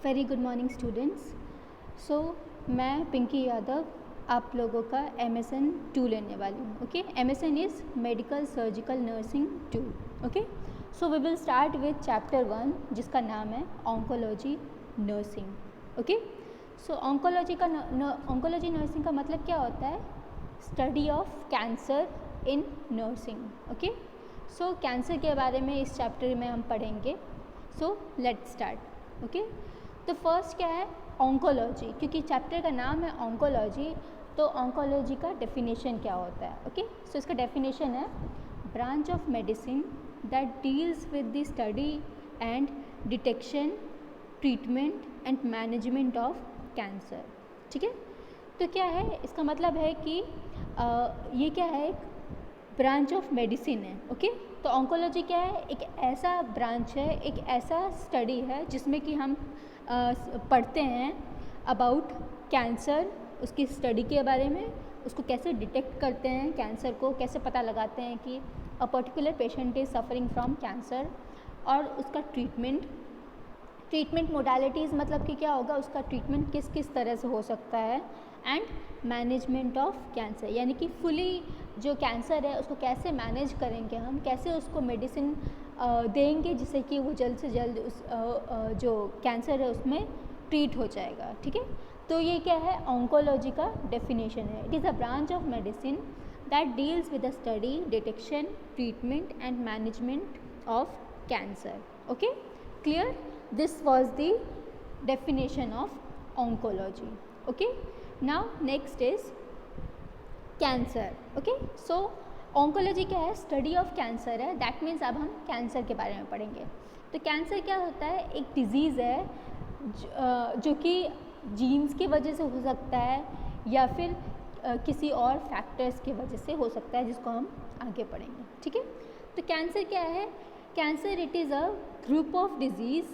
Very good morning students. So मैं पिंकी यादव आप लोगों का MSN 2 लेने वाली हूँ। Okay, MSN is medical surgical nursing 2। Okay, so we will start with chapter 1 जिसका नाम है oncology nursing. Okay, so oncology nursing का मतलब क्या होता है? Study of cancer in nursing. Okay, so cancer के बारे में इस चैप्टर में हम पढ़ेंगे। So let's start. ओके, तो फर्स्ट क्या है? ऑन्कोलॉजी, क्योंकि चैप्टर का नाम है ऑन्कोलॉजी, तो ऑन्कोलॉजी का डेफिनेशन क्या होता है? ओके, सो इसका डेफिनेशन है branch of medicine that deals with the study and detection, treatment and management of cancer. ठीक है, तो क्या है इसका मतलब है कि ये क्या है? एक ब्रांच ऑफ मेडिसिन है। ओके, तो ऑन्कोलॉजी क्या है? एक ऐसा ब्रांच है, एक ऐसा स्टडी है जिसमें कि हम पढ़ते हैं अबाउट कैंसर, उसकी स्टडी के बारे में, उसको कैसे डिटेक्ट करते हैं, कैंसर को कैसे पता लगाते हैं कि a particular patient is suffering from cancer, और उसका ट्रीटमेंट मोडालिटीज़, मतलब कि क्या होगा, उसका ट्रीटमेंट किस किस तरह से हो सकता है, एंड मैनेजमेंट ऑफ कैंसर, यानी कि फुली जो कैंसर है उसको कैसे मैनेज करेंगे हम, कैसे उसको मेडिसिन देंगे जिससे कि वो जल्द से जल्द उस जो कैंसर है उसमें ट्रीट हो जाएगा। ठीक है, तो ये क्या है? ऑन्कोलॉजी का डेफिनेशन है। It is a branch of medicine that deals with the study, detection, treatment and management of cancer. Okay, clear? This was the definition of oncology. Okay, now next is cancer. Okay, so oncology क्या है? Study of cancer है। That means अब हम cancer के बारे में पढ़ेंगे। तो कैंसर क्या होता है? एक डिजीज़ है जो कि जीन्स की वजह से हो सकता है या फिर किसी और फैक्टर्स की वजह से हो सकता है, जिसको हम आगे पढ़ेंगे। ठीक है, तो कैंसर क्या है? Cancer it is a group of disease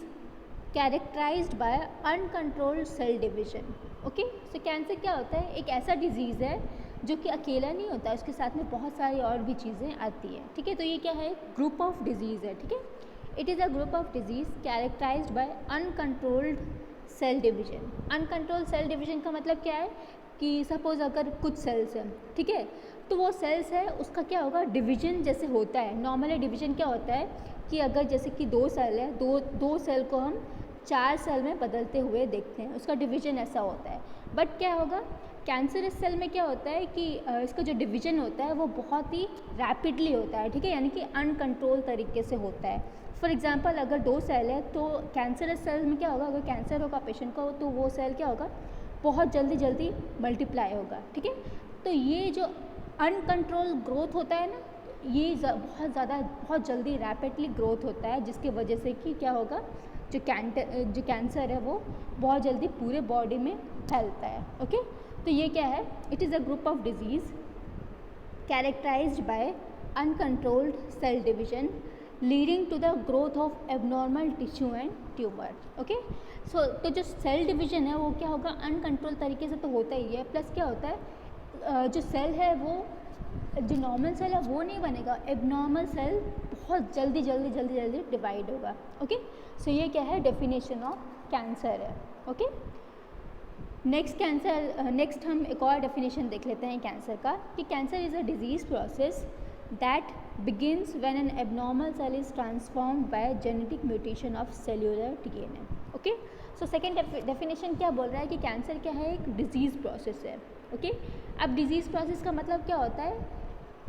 characterized by uncontrolled cell division. Okay, so cancer क्या होता है? एक ऐसा डिजीज़ है जो कि अकेला नहीं होता, उसके साथ में बहुत सारी और भी चीज़ें आती हैं। ठीक है, तो ये क्या है? ग्रुप ऑफ डिजीज़ है। ठीक है, it is a group of disease characterized by uncontrolled cell division. Uncontrolled cell division का मतलब क्या है कि सपोज अगर कुछ सेल्स हैं, ठीक है, तो वो सेल्स है उसका क्या होगा? डिवीजन जैसे होता है। नॉर्मली डिवीजन क्या होता है कि अगर जैसे कि दो सेल है, दो सेल को हम 4 सेल में बदलते हुए देखते हैं, उसका डिवीजन ऐसा होता है। बट क्या होगा? कैंसरस सेल में क्या होता है कि इसका जो डिवीजन होता है वो बहुत ही रैपिडली होता है। ठीक है, यानी कि अनकंट्रोल तरीके से होता है। फॉर एग्जांपल अगर 2 सेल है तो कैंसरस सेल में क्या होगा? अगर कैंसर होगा पेशेंट को तो वो सेल क्या होगा? बहुत जल्दी मल्टीप्लाई होगा। ठीक है, तो ये जो अनकंट्रोल ग्रोथ होता है ना, ये बहुत जल्दी रैपिडली ग्रोथ होता है, जिसकी वजह से कि क्या होगा? जो कैंसर है वो बहुत जल्दी पूरे बॉडी में फैलता है। ओके, तो ये क्या है? It is a group of disease characterized by uncontrolled cell division leading to the growth of abnormal tissue and tumour. Okay, so तो जो सेल डिवीजन है वो क्या होगा? अनकंट्रोल तरीके से तो होता ही है, प्लस क्या होता है जो सेल है वो, जो नॉर्मल सेल है वो नहीं बनेगा, एबनॉर्मल सेल बहुत जल्दी डिवाइड होगा। ओके, सो ये क्या है? डेफिनेशन ऑफ कैंसर है। ओके, नेक्स्ट हम एक और डेफिनेशन देख लेते हैं कैंसर का, कि cancer is a disease process that begins when an abnormal cell is transformed by genetic mutation of cellular DNA। Okay, so second definition क्या बोल रहा है कि कैंसर क्या है? एक डिजीज़ प्रोसेस है। ओके, अब डिजीज़ प्रोसेस का मतलब क्या होता है?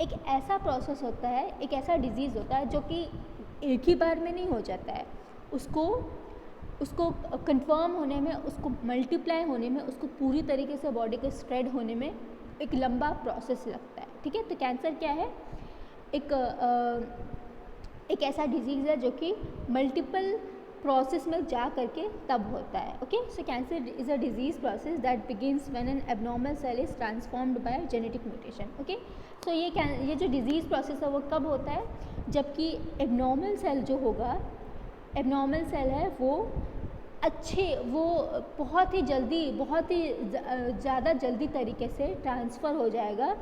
एक ऐसा प्रोसेस होता है, एक ऐसा डिजीज़ होता है जो कि एक ही बार में नहीं हो जाता है, उसको कन्फर्म होने में, उसको मल्टीप्लाई होने में, उसको पूरी तरीके से बॉडी के स्प्रेड होने में एक लंबा प्रोसेस लगता है। ठीक है, तो कैंसर क्या है? एक ऐसा डिजीज़ है जो कि मल्टीपल प्रोसेस में जा करके तब होता है। Okay, so cancer is a disease process that begins when an abnormal cell is transformed by genetic mutation. Okay, so ये जो डिजीज़ प्रोसेस है वो कब होता है? जबकि एबनॉर्मल सेल जो होगा, एबनॉर्मल सेल है वो बहुत ही ज़्यादा जल्दी तरीके से ट्रांसफ़र हो जाएगा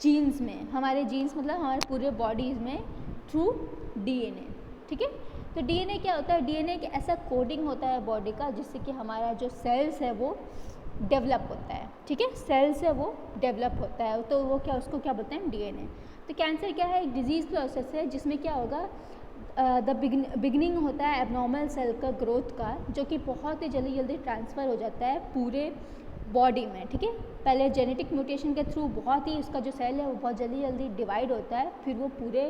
जीन्स में, हमारे जीन्स मतलब हमारे पूरे बॉडीज़ में थ्रू DNA। ठीक है, तो डीएनए क्या होता है? डीएनए एक ऐसा कोडिंग होता है बॉडी का जिससे कि हमारा जो सेल्स है वो डेवलप होता है, ठीक है, सेल्स है वो डेवलप होता है, तो वो क्या, उसको क्या बोलते हैं? डीएनए। तो कैंसर क्या है? एक डिजीज़ प्रोसेस है जिसमें क्या होगा, द बिगनिंग होता है एबनॉर्मल सेल का ग्रोथ का, जो कि बहुत ही जल्दी जल्दी ट्रांसफ़र हो जाता है पूरे बॉडी में, ठीक है। पहले जेनेटिक म्यूटेशन के थ्रू बहुत ही उसका जो सेल है वो बहुत जल्दी जल्दी डिवाइड होता है, फिर वो पूरे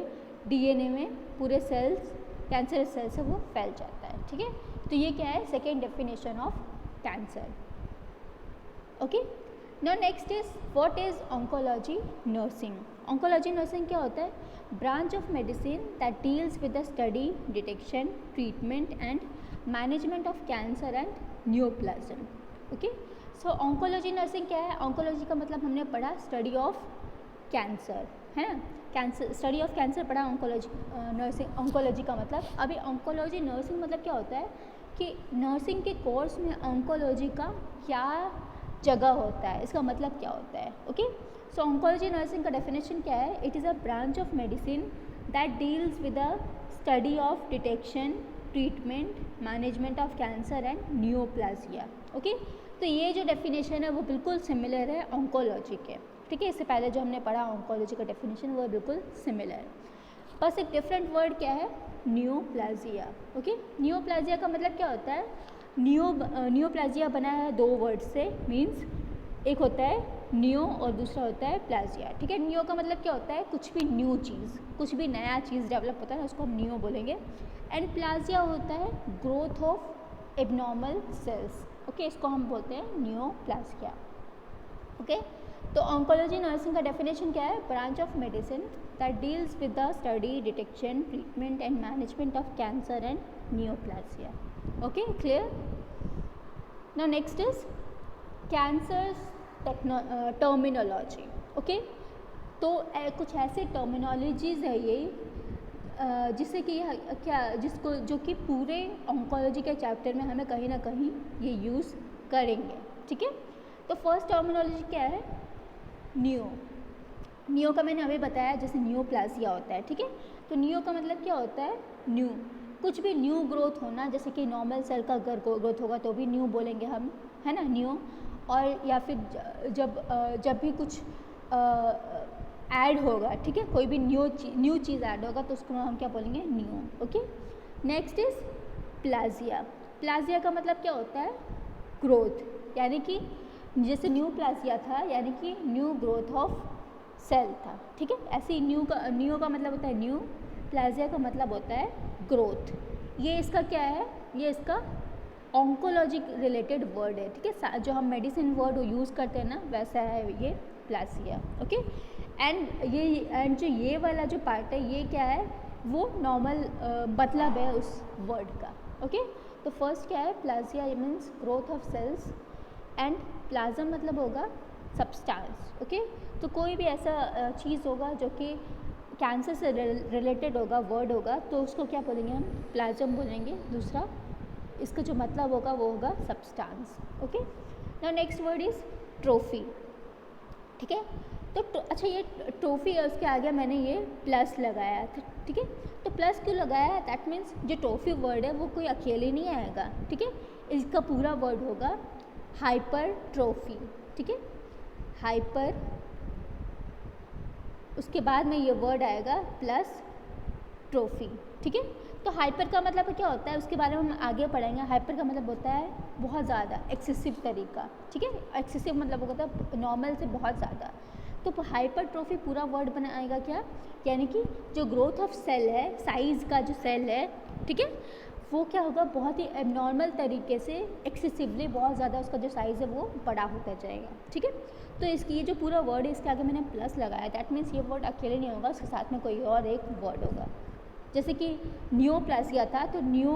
डीएनए में पूरे सेल्स, कैंसर सेल से वो फैल जाता है, ठीक है। तो ये क्या है? Second definition of cancer. Okay, now next is what is oncology nursing. Oncology nursing क्या होता है? Branch of medicine that deals with the study, detection, treatment and management of cancer and neoplasm. Okay, so oncology nursing क्या है? Oncology का मतलब हमने पढ़ा study of cancer, है ना, कैंसर, स्टडी ऑफ कैंसर पढ़ा। ऑन्कोलॉजी नर्सिंग, ऑन्कोलॉजी का मतलब, अभी ऑन्कोलॉजी नर्सिंग मतलब क्या होता है कि नर्सिंग के कोर्स में ऑन्कोलॉजी का क्या जगह होता है, इसका मतलब क्या होता है। ओके, सो ऑन्कोलॉजी नर्सिंग का डेफिनेशन क्या है? It is a branch of medicine that deals with the study of detection, treatment, management of cancer and neoplasia. Okay, तो ये जो डेफिनेशन है वो बिल्कुल सिमिलर है ऑन्कोलॉजी के, ठीक है। इससे पहले जो हमने पढ़ा ऑन्कोलॉजी का डेफिनेशन वो बिल्कुल सिमिलर है, बस एक डिफरेंट वर्ड क्या है? न्यूप्लाजिया। ओके, न्यूप्लाजिया का मतलब क्या होता है? न्यूप्लाजिया बना है दो वर्ड से, मीन्स एक होता है न्यू और दूसरा होता है प्लाजिया, ठीक है। न्यू का मतलब क्या होता है? कुछ भी न्यू चीज़, कुछ भी नया चीज़ डेवलप होता है ना, उसको हम न्यू बोलेंगे। एंड प्लाजिया होता है growth of abnormal cells. Okay, इसको हम बोलते हैं न्यूप्लाजिया। ओके, तो ऑन्कोलॉजी नर्सिंग का डेफिनेशन क्या है? Branch of medicine that deals with the study, detection, treatment and management of cancer and neoplasia. Okay, clear? Now next is cancer terminology. Okay, तो कुछ ऐसे टर्मिनोलॉजीज़ है ये जिससे कि क्या, जिसको, जो कि पूरे ऑन्कोलॉजी के चैप्टर में हमें कहीं ना कहीं ये यूज़ करेंगे, ठीक है। तो फर्स्ट टर्मिनोलॉजी क्या है? न्यू। न्यू का मैंने अभी बताया, जैसे न्यूप्लाजिया होता है, ठीक है। तो न्यू का मतलब क्या होता है? न्यू, कुछ भी न्यू ग्रोथ होना, जैसे कि नॉर्मल सेल का अगर ग्रोथ होगा तो भी न्यू बोलेंगे हम, है ना, न्यू। और या फिर जब भी कुछ ऐड होगा, ठीक है, कोई भी न्यू चीज़ ऐड होगा तो उसको हम क्या बोलेंगे? Neo. Okay, next is plasia. Plasia का मतलब क्या होता है? ग्रोथ, यानी कि जैसे न्यू प्लाजिया था यानी कि न्यू ग्रोथ ऑफ सेल था, ठीक है। ऐसे ही न्यू का मतलब होता है न्यू, प्लाजिया का मतलब होता है ग्रोथ। ये इसका क्या है? ये इसका ऑन्कोलॉजी रिलेटेड वर्ड है, ठीक है। जो हम मेडिसिन वर्ड यूज़ करते हैं ना, वैसा है ये प्लाजिया। ओके, एंड जो ये वाला जो पार्ट है ये क्या है? वो नॉर्मल मतलब है उस वर्ड का। ओके, तो फर्स्ट क्या है? Plasia means growth of cells and plasm मतलब होगा सब्सटेंस। ओके, तो कोई भी ऐसा चीज़ होगा जो कि कैंसर से रिलेटेड होगा, वर्ड होगा, तो उसको क्या बोलेंगे हम? प्लाज्म बोलेंगे। दूसरा इसका जो मतलब होगा वो होगा substance. Okay, now next word is trophy, ठीक है। तो अच्छा, ये ट्रॉफी है, उसके आगे मैंने ये प्लस लगाया था, ठीक है। तो प्लस क्यों लगाया? दैट मीन्स जो ट्रॉफी वर्ड है वो कोई अकेले नहीं आएगा, ठीक है। इसका पूरा वर्ड होगा हाइपरट्रॉफी, ठीक है। हाइपर, उसके बाद में ये वर्ड आएगा प्लस ट्रॉफी, ठीक है। तो हाइपर का मतलब क्या होता है उसके बारे में हम आगे पढ़ेंगे। हाइपर का मतलब होता है बहुत ज़्यादा, एक्सेसिव तरीका, ठीक है। एक्सेसिव मतलब होता है नॉर्मल से बहुत ज़्यादा। तो हाइपरट्रॉफी पूरा वर्ड बनाएगा क्या? यानी कि जो ग्रोथ ऑफ सेल है, साइज़ का जो सेल है, ठीक है, वो क्या होगा? बहुत ही एबनॉर्मल तरीके से, एक्सेसिवली बहुत ज़्यादा उसका जो साइज़ है वो बड़ा होता जाएगा, ठीक है। तो इसकी ये जो पूरा वर्ड है इसके आगे मैंने प्लस लगाया, दैट मीन्स ये वर्ड अकेले नहीं होगा, उसके साथ में कोई और एक वर्ड होगा। जैसे कि न्यूप्लाजिया था तो न्यू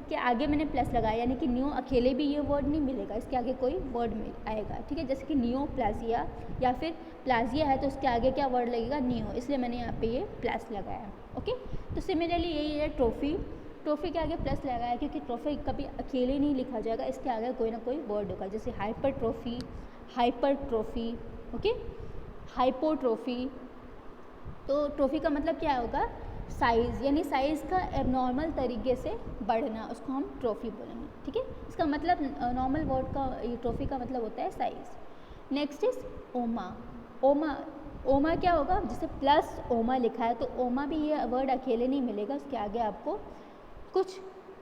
के आगे मैंने प्लस लगाया, यानी कि न्यू अकेले भी ये वर्ड नहीं मिलेगा, इसके आगे कोई वर्ड आएगा, ठीक है। जैसे कि न्यूप्लाजिया या फिर प्लाजिया है तो उसके आगे क्या वर्ड लगेगा? न्यू, इसलिए मैंने यहाँ पे ये प्लस लगाया। ओके, तो सिमिलरली यही है ट्रॉफी। ट्रॉफी के आगे प्लस लगाया क्योंकि ट्रॉफी कभी अकेले नहीं लिखा जाएगा, इसके आगे कोई ना कोई वर्ड होगा। जैसे हाइपरट्रॉफी, हाइपरट्रॉफी, ओके, हाइपोट्रॉफी। तो ट्रॉफी का मतलब क्या होगा? साइज़, यानी साइज़ का एबनॉर्मल तरीके से बढ़ना, उसको हम ट्रॉफी बोलेंगे, ठीक है। इसका मतलब नॉर्मल वर्ड का, ये ट्रॉफी का मतलब होता है साइज़। नेक्स्ट इज ओमा। ओमा, ओमा क्या होगा, जैसे प्लस ओमा लिखा है तो ओमा भी ये वर्ड अकेले नहीं मिलेगा, उसके आगे आपको कुछ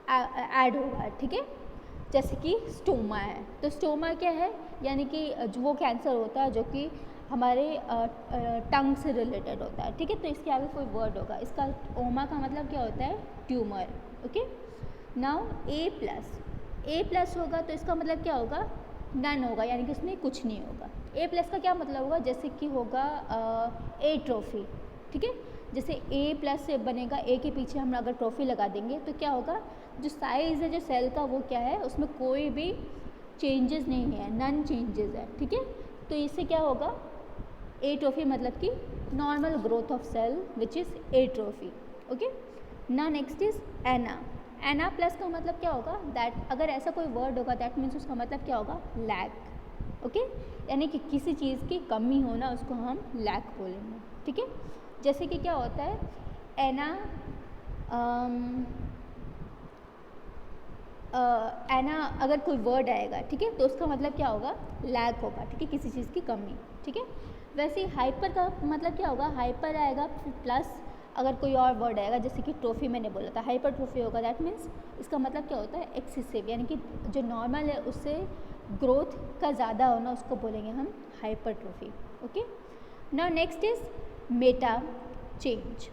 ऐड होगा, ठीक है। जैसे कि स्टोमा है, तो स्टोमा क्या है, यानी कि वो कैंसर होता है जो कि हमारे टंग से रिलेटेड होता है, ठीक है। तो इसके आगे कोई वर्ड होगा, इसका ओमा का मतलब क्या होता है, ट्यूमर, ओके। नाउ ए प्लस होगा तो इसका मतलब क्या होगा, नन होगा, यानी कि उसमें कुछ नहीं होगा। ए प्लस का क्या मतलब होगा, जैसे कि होगा ए ट्रॉफी, ठीक है। जैसे ए प्लस से बनेगा, ए के पीछे हम अगर ट्रॉफी लगा देंगे तो क्या होगा, जो साइज़ है जो सेल का वो क्या है, उसमें कोई भी चेंजेस नहीं है, नन चेंजेस है, ठीक है। तो इससे क्या होगा, ए ट्रॉफी मतलब कि normal growth of cell which is a trophy, okay. ना next is ana. Ana plus का मतलब क्या होगा, दैट अगर ऐसा कोई वर्ड होगा दैट मीन्स उसका मतलब क्या होगा, लैक, ओके। यानी कि किसी चीज़ की कमी होना, उसको हम लैक बोलेंगे, ठीक है। जैसे कि क्या होता है, एना एना अगर कोई वर्ड आएगा, ठीक है, तो उसका मतलब क्या होगा, लैक होगा, ठीक है, किसी चीज़ की कमी, ठीक है। वैसे ही हाइपर का मतलब क्या होगा, हाइपर आएगा प्लस अगर कोई और वर्ड आएगा, जैसे कि ट्रॉफी मैंने बोला था, हाइपर ट्रॉफी होगा, दैट मीन्स इसका मतलब क्या होता है, एक्सेसिव, यानी कि जो नॉर्मल है उससे ग्रोथ का ज़्यादा होना, उसको बोलेंगे हम hyper trophy, okay. Now next is Meta change,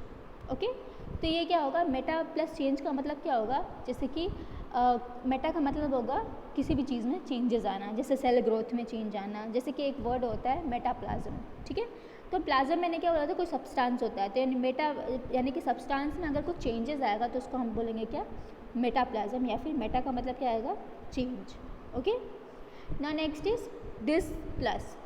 okay. तो ये क्या होगा, मेटा प्लस चेंज का मतलब क्या होगा, जैसे कि मेटा का मतलब होगा किसी भी चीज़ में चेंजेस आना, जैसे सेल ग्रोथ में चेंज आना, जैसे कि एक वर्ड होता है मेटाप्लाज्म, ठीक है। तो प्लाज्म मैंने क्या बोला था, कोई सब्सटेंस होता है, तो यानी मेटा यानी कि सब्सटेंस में अगर कुछ चेंजेस आएगा तो उसको हम बोलेंगे क्या, मेटाप्लाज्म, या फिर मेटा का मतलब क्या आएगा, change, okay. Now next is dysplasia,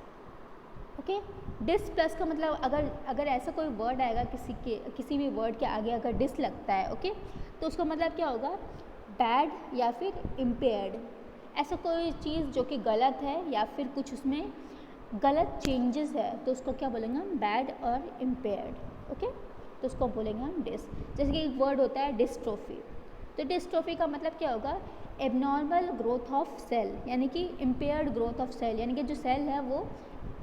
okay. Dysplasia का मतलब अगर ऐसा कोई वर्ड आएगा, किसी भी वर्ड के आगे अगर डिस लगता है, ओके, तो उसका मतलब क्या होगा, बैड या फिर इम्पेयर्ड, ऐसा कोई चीज़ जो कि गलत है या फिर कुछ उसमें गलत चेंजेस है, तो उसको क्या बोलेंगे हम, बैड और इम्पेयर्ड, ओके। तो उसको बोलेंगे हम डिस। जैसे कि एक वर्ड होता है डिस्ट्रोफी, तो डिस्ट्रोफी का मतलब क्या होगा, एबनॉर्मल ग्रोथ ऑफ सेल, यानी कि इम्पेयर्ड ग्रोथ ऑफ सेल, यानी कि जो सेल है वो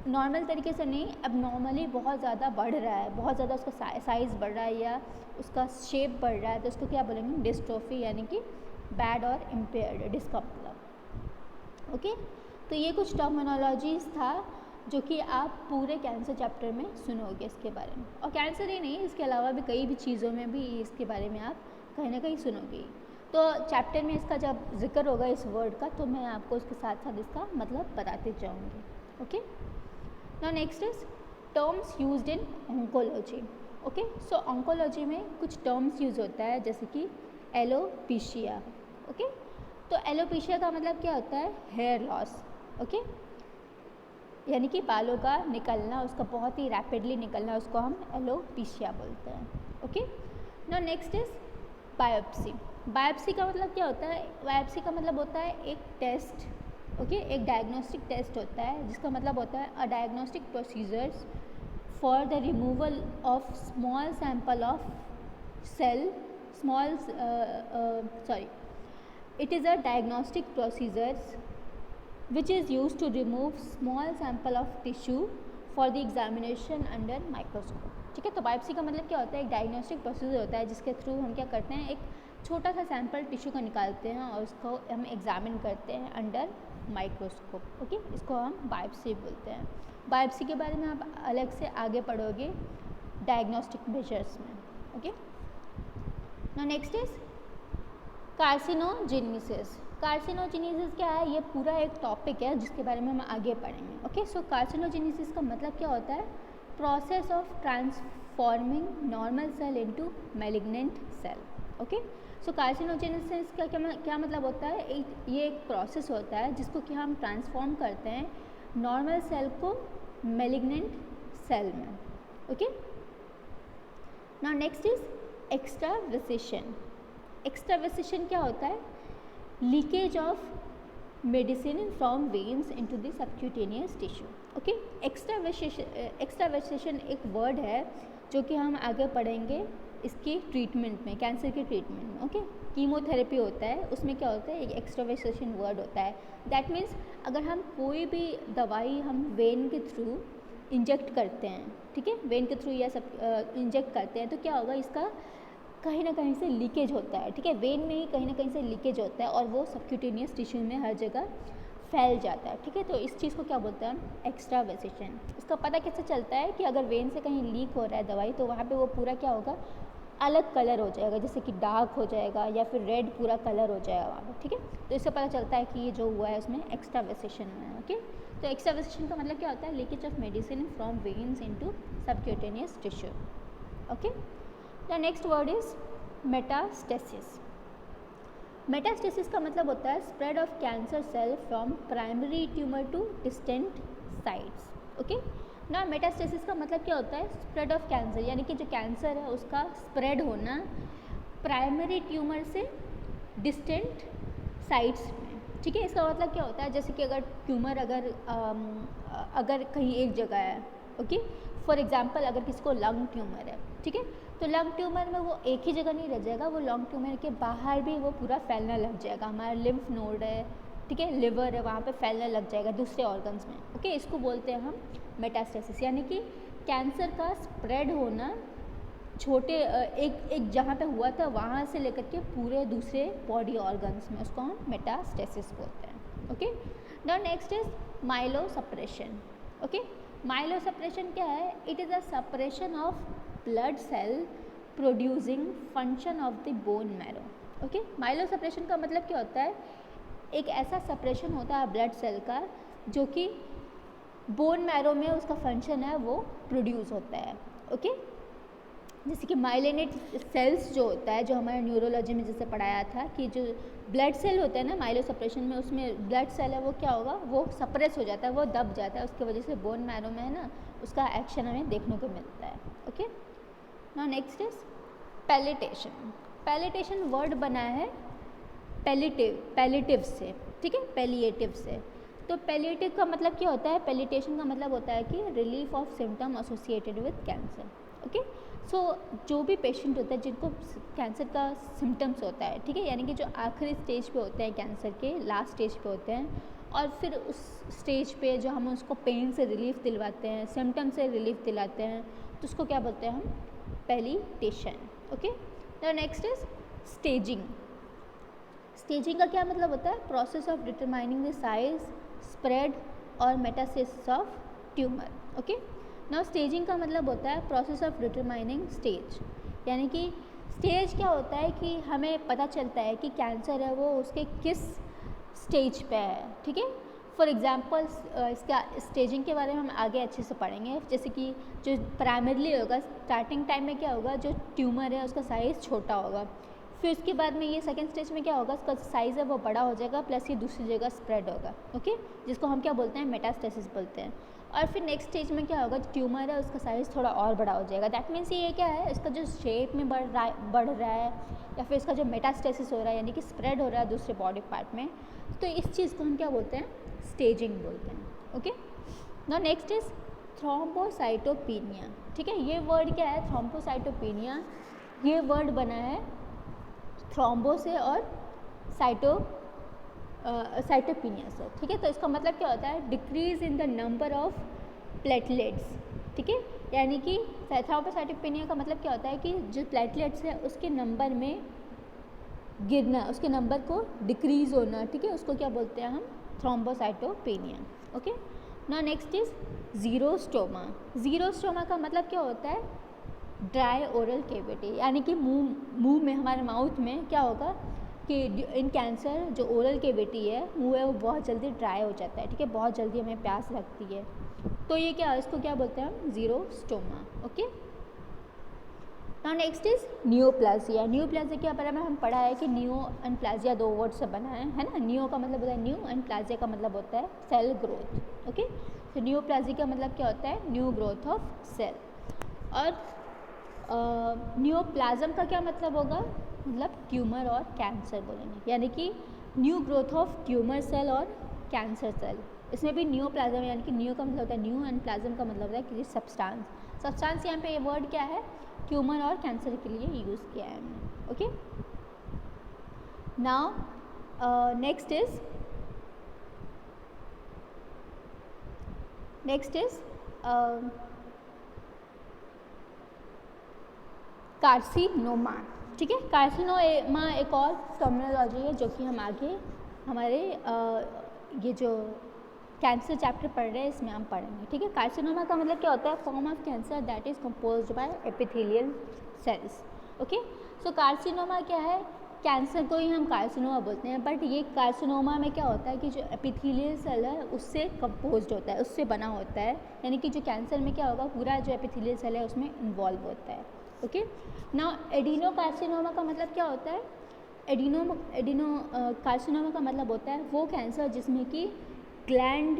नॉर्मल तरीके से नहीं, एबनॉर्मली बहुत ज़्यादा बढ़ रहा है, बहुत ज़्यादा उसका साइज़ बढ़ रहा है या उसका शेप बढ़ रहा है, तो उसको क्या बोलेंगे, डिस्ट्रोफी, यानी कि बैड और इम्पेयर्ड, डिस का मतलब, ओके। तो ये कुछ टर्मिनोलॉजीज़ था जो कि आप पूरे कैंसर चैप्टर में सुनोगे इसके बारे में, और कैंसर ही नहीं, इसके अलावा भी कई भी चीज़ों में भी इसके बारे में आप कहीं ना कहीं सुनोगे। तो चैप्टर में इसका जब जिक्र होगा इस वर्ड का, तो मैं आपको इसके साथ साथ इसका मतलब बताते जाऊँगी, okay. Now next is terms used in oncology, okay. So oncology में कुछ टर्म्स यूज होता है, जैसे कि एलोपेशिया, ओके। तो एलोपेशिया का मतलब क्या होता है, हेयर लॉस, ओके, यानी कि बालों का निकलना, उसका बहुत ही रैपिडली निकलना, उसको हम एलोपेशिया बोलते हैं, okay. Now next is biopsy. Biopsy का मतलब क्या होता है, बायोप्सी का मतलब होता है एक टेस्ट, ओके, एक डायग्नोस्टिक टेस्ट होता है, जिसका मतलब होता है a diagnostic procedures for the removal of small sample of cell, it is a diagnostic procedures which is used to remove small sample of tissue for the examination under microscope, ठीक है। तो biopsy का मतलब क्या होता है, एक diagnostic procedure होता है जिसके थ्रू हम क्या करते हैं, एक छोटा सा सैंपल टिश्यू का निकालते हैं और उसको हम एग्जामिन करते हैं अंडर माइक्रोस्कोप, ओके। इसको हम बायोप्सी बोलते हैं। बायोप्सी के बारे में आप अलग से आगे पढ़ोगे डायग्नोस्टिक मेजर्स में, okay. Now next is carcinogenesis. Carcinogenesis क्या है, ये पूरा एक टॉपिक है जिसके बारे में हम आगे पढ़ेंगे, ओके। सो कार्सिनोजेनेसिस का मतलब क्या होता है, process of transforming normal cell into malignant cell, okay. So carcinogenesis का क्या मतलब होता है, ये एक प्रोसेस होता है जिसको कि हम ट्रांसफॉर्म करते हैं नॉर्मल सेल को मैलिग्नेंट सेल में, okay. Now next is extravasation. Extravasation क्या होता है, leakage of medicine from veins into the subcutaneous tissue, okay. Extravasation एक वर्ड है जो कि हम आगे पढ़ेंगे इसकी ट्रीटमेंट में, कैंसर के ट्रीटमेंट में। ओके, कीमोथेरेपी होता है, उसमें क्या होता है, एक एक्सट्रावेसेशन वर्ड होता है। दैट मीन्स अगर हम कोई भी दवाई हम वेन के थ्रू इंजेक्ट करते हैं, ठीक है, वेन के थ्रू या सब इंजेक्ट करते हैं, तो क्या होगा, इसका कहीं ना कहीं से लीकेज होता है, ठीक है, वेन में ही कहीं ना कहीं से लीकेज होता है और वो सबक्यूटेनियस टिश्यू में हर जगह फैल जाता है, ठीक है। तो इस चीज़ को क्या बोलते हैं हम, एक्स्ट्रावेसेशन। इसका पता कैसे चलता है कि अगर वेन से कहीं लीक हो रहा है दवाई, तो वहाँ पे वो पूरा क्या होगा, अलग कलर हो जाएगा, जैसे कि डार्क हो जाएगा या फिर रेड पूरा कलर हो जाएगा वहाँ पे, ठीक है। तो इससे पता चलता है कि ये जो हुआ है उसमें एक्स्ट्रावेसेशन में है। ओके, तो एक्स्ट्रावेसेशन का मतलब क्या होता है, leakage of medicine from veins into subcutaneous tissue. Okay, the next word is metastasis. Metastasis का मतलब होता है spread of cancer cell from primary tumour to distant sites. Okay, ना मेटास्टेसिस का मतलब क्या होता है, स्प्रेड ऑफ कैंसर, यानी कि जो कैंसर है उसका स्प्रेड होना प्राइमरी ट्यूमर से डिस्टेंट साइट्स में, ठीक है। इसका मतलब क्या होता है, जैसे कि अगर ट्यूमर अगर कहीं एक जगह है, ओके, फॉर एग्जांपल अगर किसी को लंग ट्यूमर है, ठीक है, तो लंग ट्यूमर में वो एक ही जगह नहीं रह जाएगा, वो लंग ट्यूमर के बाहर भी वो पूरा फैलने लग जाएगा। हमारा लिम्फ नोड है, ठीक है, लिवर है, वहाँ पे फैलने लग जाएगा दूसरे ऑर्गन्स में। ओके, इसको बोलते हैं हम मेटास्टेसिस, यानी कि कैंसर का स्प्रेड होना छोटे एक जहाँ पे हुआ था वहाँ से लेकर के पूरे दूसरे बॉडी ऑर्गन्स में, उसको हम मेटास्टेसिस बोलते हैं। Okay, now next is myelosuppression. Okay, myelosuppression क्या है, it is a suppression of blood cell producing function of the bone marrow. Okay, myelosuppression का मतलब क्या होता है, एक ऐसा सप्रेशन होता है ब्लड सेल का जो कि बोन मैरो में उसका फंक्शन है वो प्रोड्यूस होता है। ओके, जैसे कि माइलिनेट सेल्स जो होता है, जो हमारे न्यूरोलॉजी में जैसे पढ़ाया था कि जो ब्लड सेल होता है ना माइलोसप्रेशन में, उसमें ब्लड सेल है वो क्या होगा, वो सप्रेस हो जाता है, वो दब जाता है, उसकी वजह से बोन मैरो में है ना उसका एक्शन हमें देखने को मिलता है। Okay, now next is palliation. Palliation word बना है पैलिटिव से, ठीक है, पैलिएटिव से। तो पैलिएटिव का मतलब क्या होता है, पैलिटेशन का मतलब होता है कि relief of symptom associated with cancer. Okay, so जो भी पेशेंट होता है जिनको कैंसर का सिम्टम्स होता है, ठीक है, यानी कि जो आखिरी स्टेज पे होते हैं कैंसर के, लास्ट स्टेज पे होते हैं, और फिर उस स्टेज पे जो हम उसको पेन से रिलीफ दिलवाते हैं, सिम्टम से रिलीफ दिलाते हैं, तो उसको क्या बोलते हैं हम, palliation. Okay, the next is staging. Staging का क्या मतलब होता है, process of determining the size, spread और metastasis of tumour. Okay, now staging का मतलब होता है प्रोसेस ऑफ डिटरमाइनिंग स्टेज, यानी कि स्टेज क्या होता है कि हमें पता चलता है कि कैंसर है वो उसके किस स्टेज पे है, ठीक है। फॉर एग्जांपल इसका स्टेजिंग के बारे में हम आगे अच्छे से पढ़ेंगे, जैसे कि जो प्राइमरीली होगा स्टार्टिंग टाइम में क्या होगा, जो ट्यूमर है उसका साइज़ छोटा होगा, फिर उसके बाद में ये सेकेंड स्टेज में क्या होगा, उसका साइज़ है वो बड़ा हो जाएगा, प्लस ये दूसरी जगह स्प्रेड होगा। ओके, जिसको हम क्या बोलते हैं, मेटास्टेसिस बोलते हैं। और फिर नेक्स्ट स्टेज में क्या होगा, ट्यूमर है उसका साइज़ थोड़ा और बड़ा हो जाएगा। दैट मीन्स ये क्या है, इसका जो शेप में बढ़ रहा है या फिर इसका जो मेटास्टेसिस हो रहा है, यानी कि स्प्रेड हो रहा है दूसरे बॉडी पार्ट में, तो इस चीज़ को हम क्या बोलते हैं, स्टेजिंग बोलते हैं। Okay, now next is thrombocytopenia. ठीक है, ये वर्ड क्या है, थ्रोम्बोसाइटोपेनिया, ये वर्ड बना है थ्रोम्बो से और साइटोपेनिया से। ठीक है, तो इसका मतलब क्या होता है, decrease in the number of platelets. ठीक है, यानी कि थ्रोम्बोसाइटोपेनिया का मतलब क्या होता है कि जो प्लेटलेट्स है उसके नंबर में गिरना, उसके नंबर को डिक्रीज होना। ठीक है, उसको क्या बोलते हैं हम, thrombocytopenia. Okay, now next is xerostomia. Xerostomia का मतलब क्या होता है, ड्राई ओरल केविटी, यानी कि मुंह में, हमारे माउथ में क्या होगा कि इन कैंसर जो ओरल केविटी है, मुंह है, वो बहुत जल्दी ड्राई हो जाता है। ठीक है, बहुत जल्दी हमें प्यास लगती है, तो ये क्या, इसको क्या बोलते हैं हम, xerostomia. Okay, now next is neoplasia. Neoplasia के बारे में हम पढ़ा है कि नियो एंड प्लाजिया दो वर्ड से बना है ना। नियो का मतलब होता है न्यू एंड प्लाजिया का मतलब होता है सेल ग्रोथ। ओके, तो नियोप्लाजिया का मतलब क्या होता है, न्यू ग्रोथ ऑफ सेल। और नियोप्लाज्म का क्या मतलब होगा, मतलब ट्यूमर और कैंसर बोलेंगे, यानी कि new growth of tumour cell और कैंसर सेल। इसमें भी नियोप्लाज्म, यानी कि नियो का मतलब होता है न्यू एंड प्लाज्म का मतलब होता है कि सब्सटेंस। सब्सटेंस यहाँ पे ये वर्ड क्या है, ट्यूमर और कैंसर के लिए यूज़ किया है हमने. Okay, now next is carcinoma. ठीक है, कार्सिनोमा एक और टर्मिनोलॉजी है जो कि हम आगे हमारे ये जो कैंसर चैप्टर पढ़ रहे हैं इसमें हम पढ़ेंगे. ठीक है, कार्सिनोमा का मतलब क्या होता है? Form of cancer that is composed bye epithelial cells. Okay, so carcinoma क्या है? कैंसर को ही हम कार्सिनोमा बोलते हैं, बट ये कार्सिनोमा में क्या होता है कि जो एपिथेलियल सेल है उससे कंपोज्ड होता है, उससे बना होता है. यानी कि जो कैंसर में क्या होगा, पूरा जो एपिथेलियल सेल है उसमें इन्वॉल्व होता है. ओके, नाउ एडिनो कार्सिनोमा का मतलब क्या होता है? एडिनो कार्सिनोमा का मतलब होता है वो कैंसर जिसमें कि ग्लैंड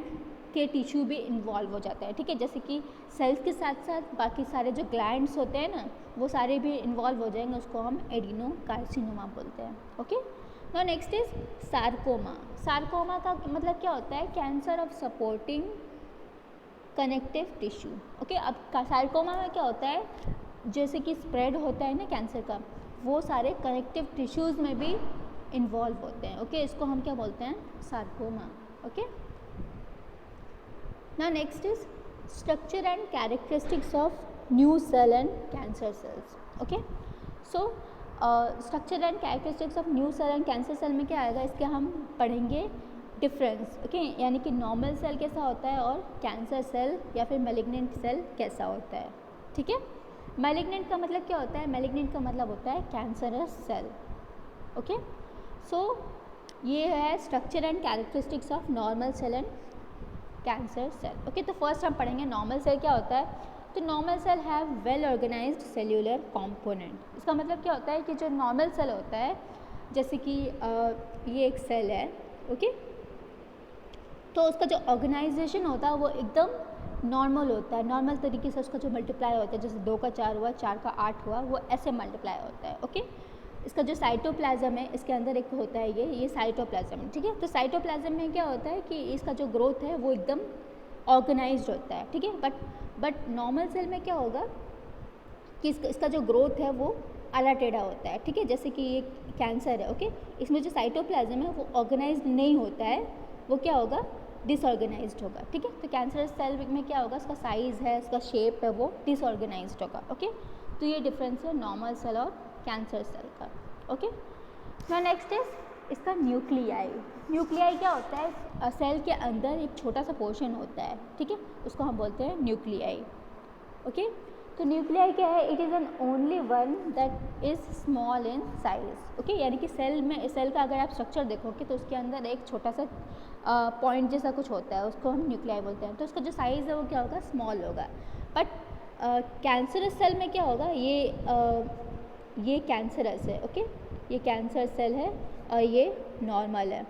के टिश्यू भी इन्वॉल्व हो जाता है. ठीक है, जैसे कि सेल्स के साथ साथ बाकी सारे जो ग्लैंड्स होते हैं ना वो सारे भी इन्वॉल्व हो जाएंगे, उसको हम एडिनो कार्सिनोमा बोलते हैं. Okay, now next is sarcoma. Sarcoma का मतलब क्या होता है? Cancer of supporting connective tissue. Okay, अब सार्कोमा में क्या होता है? जैसे कि स्प्रेड होता है ना कैंसर का, वो सारे कनेक्टिव टिश्यूज़ में भी इन्वॉल्व होते हैं. ओके, इसको हम क्या बोलते हैं? Sarcoma. Okay, now next is structure and characteristics of new cell and cancer cells. Okay, so structure and characteristics of new cell and cancer cell में क्या आएगा? इसके हम पढ़ेंगे डिफरेंस. ओके, यानी कि नॉर्मल सेल कैसा होता है और कैंसर सेल या फिर मैलिग्नेंट सेल कैसा होता है. ठीक है, मैलिग्नेंट का मतलब क्या होता है? मैलिग्नेंट का मतलब होता है कैंसरस सेल. ओके, सो ये है structure and characteristics of normal cell and cancer cell. Okay, तो फर्स्ट हम पढ़ेंगे नॉर्मल सेल क्या होता है. तो normal cell have well organised cellular component. इसका मतलब क्या होता है कि जो नॉर्मल सेल होता है, जैसे कि ये एक सेल है. ओके, तो उसका जो ऑर्गेनाइजेशन होता है वो एकदम नॉर्मल होता है. नॉर्मल तरीके से उसका जो मल्टीप्लाई होता है, जैसे 2 का 4 हुआ, 4 का 8 हुआ, वो ऐसे मल्टीप्लाई होता है. ओके, इसका जो साइटोप्लाज्म है इसके अंदर एक होता है ये साइटोप्लाज्म. ठीक है, तो साइटोप्लाज्म में क्या होता है कि इसका जो ग्रोथ है वो एकदम ऑर्गेनाइज्ड होता है. ठीक है, बट नॉर्मल सेल में क्या होगा कि इसका जो ग्रोथ है वो आला टेढ़ा होता है. ठीक है, जैसे कि ये कैंसर है. ओके, इसमें जो साइटोप्लाज्म है वो ऑर्गेनाइज्ड नहीं होता है, वो क्या होगा? डिसऑर्गेनाइज्ड होगा. ठीक है, तो कैंसरस सेल में क्या होगा? इसका साइज़ है, इसका शेप है, वो डिसऑर्गेनाइज्ड होगा. ओके, तो ये डिफरेंस है नॉर्मल सेल और कैंसर सेल का. ओके, नाउ नेक्स्ट इज इसका न्यूक्लियाई. न्यूक्लियाई क्या होता है? सेल के अंदर एक छोटा सा पोर्शन होता है. ठीक है, उसको हम बोलते हैं न्यूक्लियाई. ओके, तो न्यूक्लियाई क्या है? It is an only one that is small in size. Okay, यानी कि सेल का अगर आप स्ट्रक्चर देखोगे तो उसके अंदर एक छोटा सा पॉइंट जैसा कुछ होता है, उसको हम न्यूक्लियाई बोलते हैं. तो उसका जो साइज़ है वो क्या होगा? स्मॉल होगा. बट कैंसरस सेल में क्या होगा? ये कैंसरस है. ओके, ये कैंसर सेल है और ये नॉर्मल है.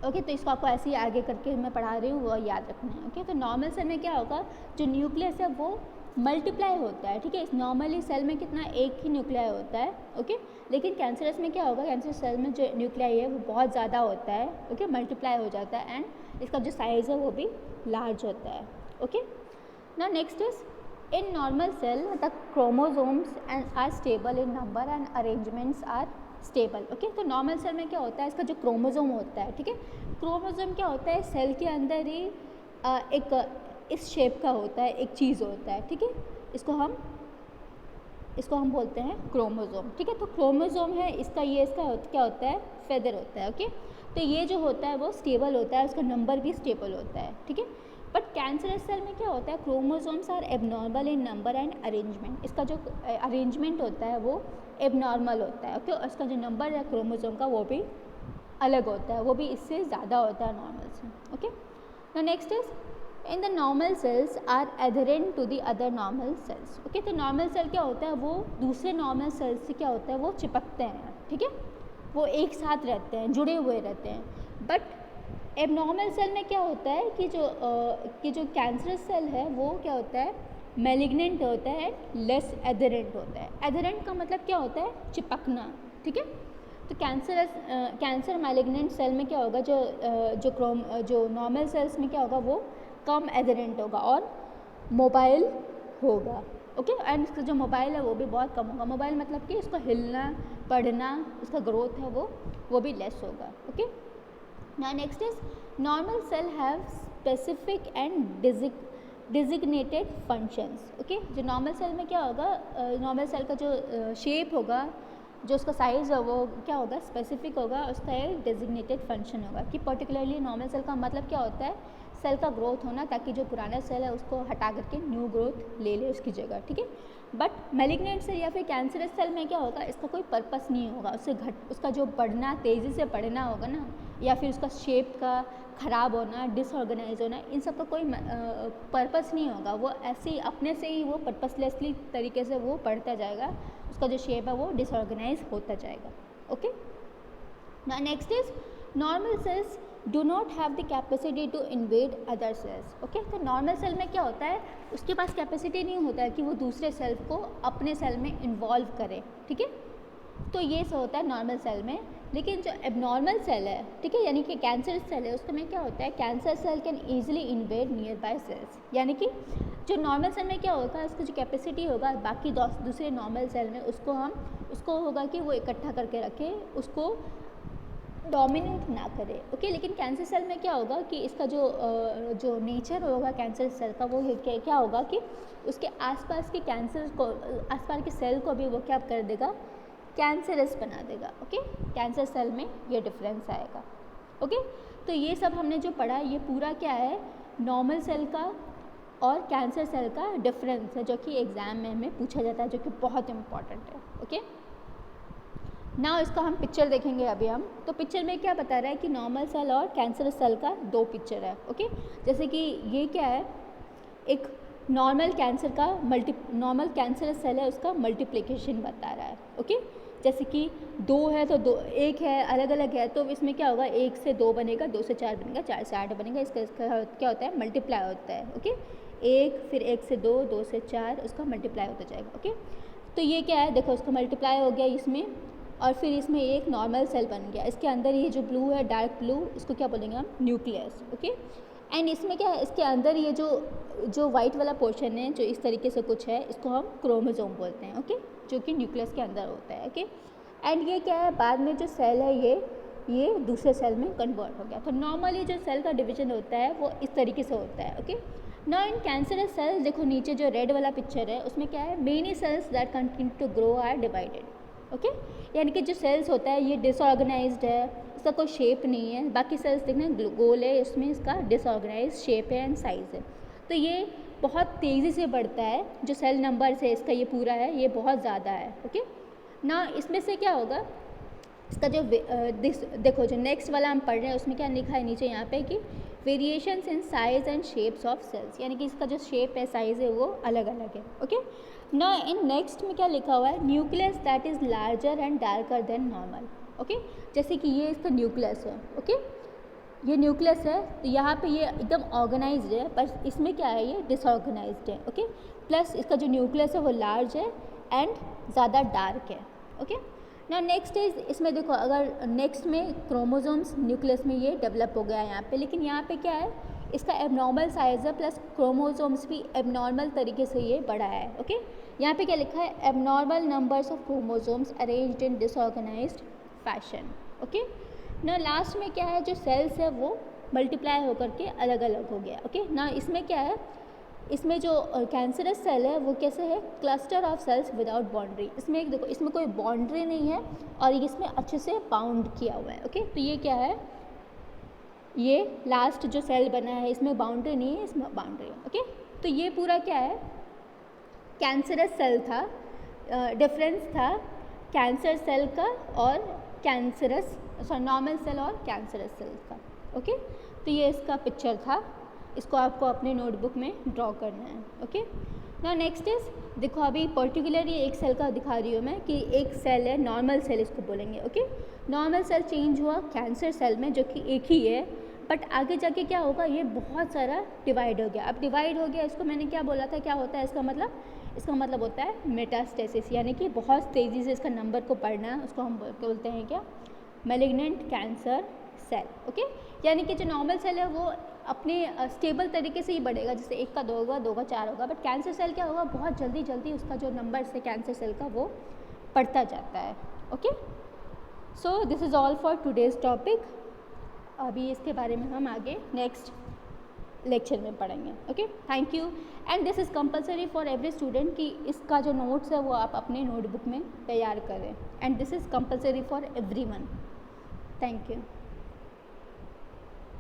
ओके, तो इसको आपको ऐसे ही आगे करके मैं पढ़ा रही हूँ, वो याद रखना है. ओके, तो नॉर्मल सेल में क्या होगा? जो न्यूक्लियस है वो मल्टीप्लाई होता है. ठीक है, इस नॉर्मली सेल में कितना? एक ही न्यूक्लियाई होता है. ओके, लेकिन कैंसरस में क्या होगा? कैंसर सेल में जो न्यूक्लियाई है वो बहुत ज़्यादा होता है. ओके, मल्टीप्लाई हो जाता है एंड इसका जो साइज़ है वो भी लार्ज होता है. Okay, now next is in normal cell the chromosomes are stable in number and arrangements are stable. Okay, तो नॉर्मल सेल में क्या होता है? इसका जो क्रोमोसोम होता है. ठीक है, क्रोमोसोम क्या होता है? सेल के अंदर ही एक इस शेप का होता है, एक चीज़ होता है. ठीक है, इसको हम बोलते हैं क्रोमोसोम. ठीक है, तो क्रोमोसोम है इसका क्या होता है? फेदर होता है. ओके, तो ये जो होता है वो स्टेबल होता है, उसका नंबर भी स्टेबल होता है. ठीक है, बट कैंसरस सेल में क्या होता है? Chromosomes are abnormal in number and arrangement. इसका जो अरेंजमेंट होता है वो एबनॉर्मल होता है. ओके, और इसका जो नंबर है क्रोमोसोम का वो भी अलग होता है, वो भी इससे ज़्यादा होता है नॉर्मल से. Okay, now next is in the normal cells are adherent to the other normal cells. Okay, तो नॉर्मल सेल क्या होता है? वो दूसरे नॉर्मल सेल्स से क्या होता है? वो चिपकते हैं. ठीक है, वो एक साथ रहते हैं, जुड़े हुए रहते हैं. बट एबनॉर्मल सेल में क्या होता है कि जो कैंसरस सेल है वो क्या होता है? मैलिग्नेंट होता है, लेस एधरेंट होता है. एधरेंट का मतलब क्या होता है? चिपकना. ठीक है, तो कैंसर मैलिग्नेंट सेल में क्या होगा? जो नॉर्मल सेल्स में क्या होगा? वो कम एधरेंट होगा और मोबाइल होगा. ओके। एंड इसका जो मोबाइल है वो भी बहुत कम होगा। मोबाइल मतलब कि इसको हिलना, पढ़ना, उसका ग्रोथ है वो भी लेस होगा। Okay. Now next is normal cell have specific and designated functions. Okay. जो नॉर्मल सेल में क्या होगा, नॉर्मल सेल का जो शेप होगा, जो उसका साइज़ है वो क्या होगा, स्पेसिफिक होगा, उसका एक डेजिग्नेटेड फंक्शन होगा कि पर्टिकुलरली नॉर्मल सेल का मतलब क्या होता है, सेल का ग्रोथ होना, ताकि जो पुराना सेल है उसको हटा करके न्यू ग्रोथ ले ले उसकी जगह, ठीक है। बट मैलिग्नेंट सेल या फिर कैंसरस सेल में क्या होगा, इसका कोई पर्पस नहीं होगा, उसका जो बढ़ना, तेज़ी से बढ़ना होगा ना, या फिर उसका शेप का ख़राब होना, डिसऑर्गेनाइज होना, इन सब का कोई पर्पस नहीं होगा। वो ऐसे ही अपने से ही वो पर्पसलेसली तरीके से वो बढ़ता जाएगा, उसका जो शेप है वो डिसऑर्गेनाइज होता जाएगा। Okay. Now next is normal cells do not have the capacity to invade other cells. Okay. तो नॉर्मल सेल में क्या होता है, उसके पास कैपेसिटी नहीं होता है कि वो दूसरे सेल को अपने सेल में इन्वॉल्व करे, ठीक है। तो ये सब होता है नॉर्मल सेल में। लेकिन जो एबनॉर्मल सेल है, ठीक है, यानी कि कैंसर सेल है, उसमें क्या होता है, cancer cell can easily invade nearby cells. यानी कि जो नॉर्मल सेल में क्या होगा, उसकी जो कैपेसिटी होगा बाकी दूसरे नॉर्मल सेल में, उसको होगा कि वो इकट्ठा करके रखे, उसको डोमिनेट ना करे। ओके। लेकिन कैंसर सेल में क्या होगा कि इसका जो नेचर होगा कैंसर सेल का, वो क्या होगा कि उसके आसपास के आसपास के सेल को भी वो क्या कर देगा, कैंसरस बना देगा। ओके। कैंसर सेल में ये डिफरेंस आएगा। ओके। तो ये सब हमने जो पढ़ा, ये पूरा क्या है, नॉर्मल सेल का और कैंसर सेल का डिफरेंस है, जो कि एग्ज़ाम में हमें पूछा जाता है, जो कि बहुत इंपॉर्टेंट है। ओके। ना इसका हम पिक्चर देखेंगे अभी हम। तो पिक्चर में क्या बता रहा है कि नॉर्मल सेल और कैंसर सेल का दो पिक्चर है। ओके। जैसे कि ये क्या है, एक नॉर्मल कैंसर सेल है, उसका मल्टीप्लिकेशन बता रहा है। ओके। जैसे कि 2 है तो 2, 1 है, अलग अलग है, तो इसमें क्या होगा, 1 से 2 बनेगा, 2 से 4 बनेगा, 4 से 8 बनेगा, इसका क्या होता है, मल्टीप्लाई होता है। ओके। 1 फिर 1 से 2, 2 से 4, उसका मल्टीप्लाई होता जाएगा। ओके। तो ये क्या है, देखो उसका मल्टीप्लाई हो गया इसमें, और फिर इसमें एक नॉर्मल सेल बन गया। इसके अंदर ये जो ब्लू है, डार्क ब्लू, इसको क्या बोलेंगे हम, न्यूक्लियस। ओके। एंड इसमें क्या है, इसके अंदर ये जो वाइट वाला पोर्शन है, जो इस तरीके से कुछ है, इसको हम क्रोमोसोम बोलते हैं। ओके। जो कि न्यूक्लियस के अंदर होता है। ओके। एंड ये क्या है, बाद में जो सेल है ये दूसरे सेल में कन्वर्ट हो गया। तो नॉर्मली जो सेल का डिवीजन होता है वो इस तरीके से होता है। Okay. Now in cancerous cells, देखो नीचे जो रेड वाला पिक्चर है, उसमें क्या है, many cells that continue to grow are divided. Okay. यानी कि जो सेल्स होता है ये डिसऑर्गेनाइज्ड है, इसका कोई शेप नहीं है। बाकी सेल्स देखना गोल है, इसमें इसका डिसऑर्गेनाइज शेप है एंड साइज है। तो ये बहुत तेज़ी से बढ़ता है, जो सेल नंबर है इसका ये पूरा है, ये बहुत ज़्यादा है। ओके। ना इसमें से क्या होगा, इसका जो देखो जो नेक्स्ट वाला हम पढ़ रहे हैं, उसमें क्या लिखा है नीचे यहाँ पे कि variations in size and shapes of cells, यानी कि इसका जो शेप है, साइज़ है, वो अलग अलग है। ओके। ना इन नेक्स्ट में क्या लिखा हुआ है, nucleus that is larger and darker then normal. Okay. जैसे कि ये इसका न्यूक्लियस है। ओके। ये न्यूक्लियस है, तो यहाँ पे ये एकदम ऑर्गेनाइज्ड है, पर इसमें क्या है, ये डिसऑर्गेनाइज्ड है। ओके। प्लस इसका जो न्यूक्लियस है वो लार्ज है एंड ज़्यादा डार्क है। ओके। ना नेक्स्ट इज, इसमें देखो अगर नेक्स्ट में क्रोमोसोम्स न्यूक्लियस में ये डेवलप हो गया है यहाँ पे, लेकिन यहाँ पे क्या है, इसका एबनॉर्मल साइज है, प्लस क्रोमोसोम्स भी एबनॉर्मल तरीके से ये बढ़ा है। ओके। यहाँ पे क्या लिखा है, abnormal numbers of chromosomes arranged in disorganised fashion. Okay. ना लास्ट में क्या है, जो सेल्स है वो मल्टीप्लाई होकर के अलग अलग हो गया। ओके। ना इसमें क्या है, इसमें जो कैंसरस सेल है वो कैसे है, cluster of cells without boundary. इसमें देखो, इसमें कोई बाउंड्री नहीं है और इसमें अच्छे से बाउंड किया हुआ है। ओके। तो ये क्या है, ये लास्ट जो सेल बना है, इसमें बाउंड्री नहीं है, इसमें बाउंड्री है। ओके। तो ये पूरा क्या है, कैंसरस सेल था, डिफरेंस था कैंसर सेल का और नॉर्मल सेल और कैंसरस सेल का। ओके। तो ये इसका पिक्चर था, इसको आपको अपने नोटबुक में ड्रॉ करना है। ओके। ना नेक्स्ट इज, देखो अभी पर्टिकुलरली एक सेल का दिखा रही हूँ मैं, कि एक सेल है नॉर्मल सेल, इसको बोलेंगे। ओके। नॉर्मल सेल चेंज हुआ कैंसर सेल में, जो कि एक ही है, बट आगे जाके क्या होगा, ये बहुत सारा डिवाइड हो गया। अब डिवाइड हो गया, इसको मैंने क्या बोला था, क्या होता है इसका मतलब होता है मेटास्टेसिस, यानी कि बहुत तेज़ी से इसका नंबर को बढ़ना, उसको हम बोलते हैं क्या, मैलिग्नेंट कैंसर सेल, ओके। यानी कि जो नॉर्मल सेल है वो अपने स्टेबल तरीके से ही बढ़ेगा, जैसे 1 का 2 होगा, 2 का 4 होगा, बट कैंसर सेल क्या होगा, बहुत जल्दी जल्दी उसका जो नंबर है कैंसर सेल का वो बढ़ता जाता है, okay. So this is all for today's topic. अभी इसके बारे में हम आगे नेक्स्ट लेक्चर में पढ़ेंगे, okay. Thank you. And this is compulsory for every student कि इसका जो नोट्स है वो आप अपने नोटबुक में तैयार करें, and this is compulsory for everyone. Thank you.